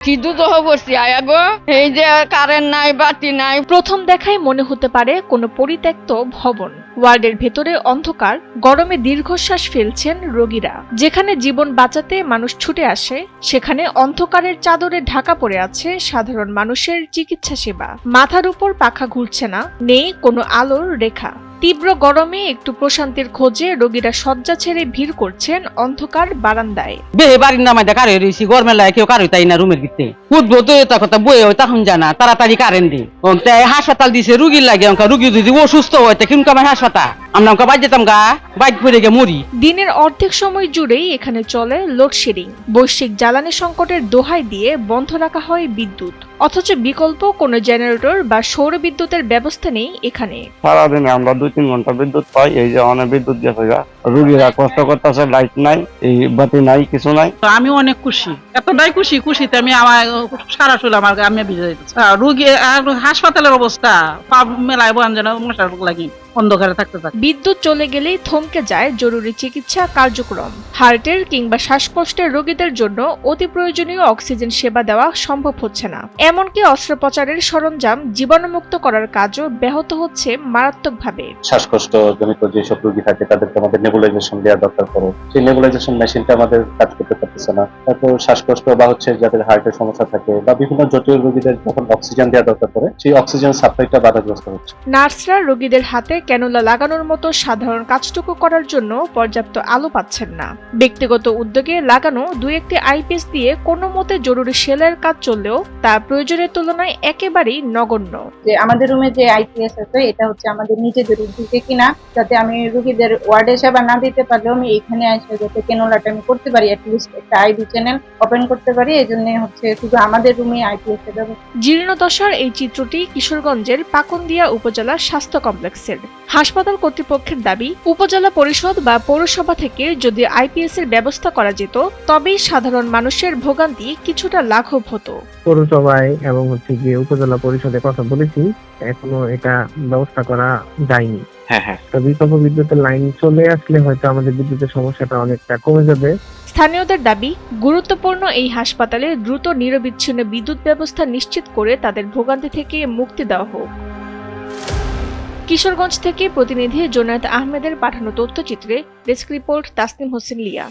এই যে কারেন্ট নাই, বাতি নাই। প্রথম দেখায় মনে হতে পারে কোনো পরিত্যক্ত ভবন। ওয়ার্ডের ভেতরে অন্ধকার, গরমে দীর্ঘশ্বাস ফেলছেন রোগীরা। যেখানে জীবন বাঁচাতে মানুষ ছুটে আসে, সেখানে অন্ধকারের চাদরে ঢাকা পড়ে আছে সাধারণ মানুষের চিকিৎসা সেবা। মাথার উপর পাখা ঘুরছে না, নেই কোনো আলোর রেখা। তীব্র গরমে একটু প্রশান্তির খোঁজে রোগীরা শয্যা ছেড়ে ভিড় করছেন অন্ধকার বারান্দায়। বাড়ির নামাই কারে রয়েছি গরমে লাগে কেউ কারো তাই না রুমের ভিতরে উঠবো তো কথা বই তখন জানা তাড়াতাড়ি কারেন্ট দিই হাসপাতাল দিছে রুগীর লাগে রুগী যদি অসুস্থ হয় কিন্তু আমার হাসপাতাল আমরা বাইর যেতাম গা বাইক পরে গিয়ে মরি। দিনের অর্ধেক সময় জুড়েই এখানে চলে লোডশেডিং। বৈশ্বিক জ্বালানি সংকটের দোহাই দিয়ে বন্ধ রাখা হয় বিদ্যুৎ, অথচ বিকল্প কোনো জেনারেটর বা সৌর বিদ্যুতের ব্যবস্থা নেই এখানে। সারাদিনে আমরা 2-3 ঘন্টা বিদ্যুৎ পাই, এই যে অনেক বিদ্যুৎ গেছে গা, রুগীরা কষ্ট করতেছে, লাইট নাই, এই বাতি নাই, কিছু নাই। আমি অনেক খুশি, এতটাই খুশিতে আমি আমার সারা শরীর আমার আমি ভিজে যাইতেছি। রুগী হাসপাতালের অবস্থা মেলায় বয়ান যেন মশার লাগি অন্ধকারে থাকতে থাকে। বিদ্যুৎ চলে গেলেই থমকে যায় জরুরি চিকিৎসা কার্যক্রম। হার্টের কিংবা শ্বাসকষ্টের রোগীদের জন্য অতি প্রয়োজনীয় অক্সিজেন সেবা দেওয়া সম্ভব হচ্ছে না। এমনকি অস্ত্রোপচারের সরঞ্জাম জীবাণুমুক্ত করার কাজও ব্যাহত হচ্ছে মারাত্মকভাবে। শ্বাসকষ্ট জনিত যেসব রোগী থাকে তাদেরকে আমাদের নেবুলাইজেশন দেওয়া দরকার পড়ে, সেই নেবুলাইজেশন মেশিনটা আমাদের কাজ করতে পারতেছে না। তারপর শ্বাসকষ্ট বা যাদের হার্টের সমস্যা থাকে বা বিভিন্ন জটিল রোগীদের যখন অক্সিজেন দেওয়া দরকার পড়ে, সেই অক্সিজেন সাপ্লাইটা বাধাগ্রস্ত হচ্ছে। নার্সরা রোগীদের হাতে ক্যানুলা লাগানোর মতো সাধারণ কাজটুকু করার জন্য পর্যাপ্ত আলো পাচ্ছেন না। ব্যক্তিগত উদ্যোগে লাগানো 2-1টি আইপিএস দিয়ে কোনো মতে জরুরি সেলাইয়ের কাজ চললেও তা প্রয়োজনের তুলনায় একেবারেই নগণ্য। যে আমাদের রুমে যে আইপিএস আছে, এটা হচ্ছে আমাদের নিজেদের উদ্যোগে কিনা, যাতে আমি রোগীদের ওয়ার্ডে সেবা না দিতে পারলেও আমি এখানে এসে যাতে ক্যানুলাটা আমি করতে পারি, অ্যাটলিস্ট একটা আইভি চ্যানেল ওপেন করতে পারি। এই জন্য হচ্ছে শুধু আমাদের রুমে আইপিএস এর ব্যবস্থা। জীর্ণদশার এই চিত্রটি কিশোরগঞ্জের পাকুন্দিয়া উপজেলা স্বাস্থ্য কমপ্লেক্সের। হাসপাতাল কর্তৃপক্ষের দাবি, উপজেলা পরিষদ বা পৌরসভা থেকে যদি আইপিএস এর ব্যবস্থা করা যেত, তবেই সাধারণ মানুষের ভোগান্তি কিছুটা লাঘব হতো। পৌরসভায় এবং যে উপজেলা পরিষদে কথা বলেছি, এখনো এটা ব্যবস্থা করা যায়নি। বিকল্প বিদ্যুতের লাইন চলে আসলে হয়তো আমাদের বিদ্যুতের সমস্যাটা অনেকটা কমে যাবে। স্থানীয়দের দাবি, গুরুত্বপূর্ণ এই হাসপাতালে দ্রুত নিরবিচ্ছিন্ন বিদ্যুৎ ব্যবস্থা নিশ্চিত করে তাদের ভোগান্তি থেকে মুক্তি দেওয়া হোক। কিশোরগঞ্জ থেকে প্রতিনিধি জোনায়েত আহমেদের পাঠানো তথ্যচিত্রে ডেস্ক রিপোর্ট তাসনিম হোসেন লিয়া।